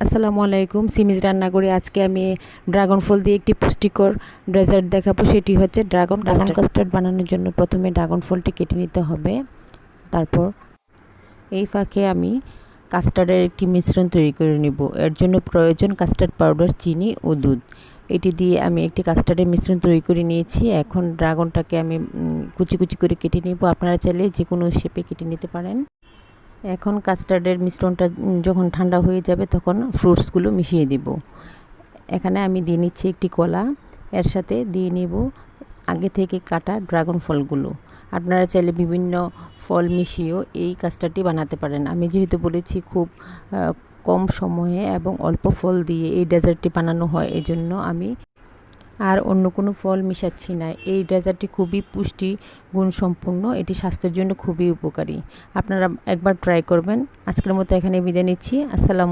আসসালামু আলাইকুম। সিমিজ রান্না করে আজকে আমি ড্রাগন ফল দিয়ে একটি পুষ্টিকর ডেজার্ট দেখাবো। সেটি হচ্ছে ড্রাগন কাস্টার্ড বানানোর জন্য প্রথমে ড্রাগন ফলটি কেটে নিতে হবে। তারপর এই ফাঁকে আমি কাস্টার্ডের একটি মিশ্রণ তৈরি করে নেব। এর জন্য প্রয়োজন কাস্টার্ড পাউডার, চিনি ও দুধ। এটি দিয়ে আমি একটি কাস্টার্ডের মিশ্রণ তৈরি করে নিয়েছি। এখন ড্রাগনটাকে আমি কুচি কুচি করে কেটে নেব। আপনারা চাইলে যে কোনো শেপে কেটে নিতে পারেন। এখন কাস্টার্ডের মিশ্রণটা যখন ঠান্ডা হয়ে যাবে তখন ফ্রুটসগুলো মিশিয়ে দেব। এখানে আমি দিয়ে নিচ্ছি একটি কলা, এর সাথে দিয়ে নেব আগে থেকে কাটা ড্রাগন ফলগুলো। আপনারা চাইলে বিভিন্ন ফল মিশিয়েও এই কাস্টার্ডটি বানাতে পারেন। আমি যেহেতু বলেছি খুব কম সময়ে এবং অল্প ফল দিয়ে এই ডেজার্টটি বানানো হয়, এজন্য আমি আর অন্য কোনো ফল মিশাচ্ছি না। এই ডেজার্টটি খুবই পুষ্টি গুণসম্পন্ন, এটি স্বাস্থ্যের জন্য খুবই উপকারী। আপনারা একবার ট্রাই করবেন। আজকের মতো এখানে বিদায় নিচ্ছি। আসসালামু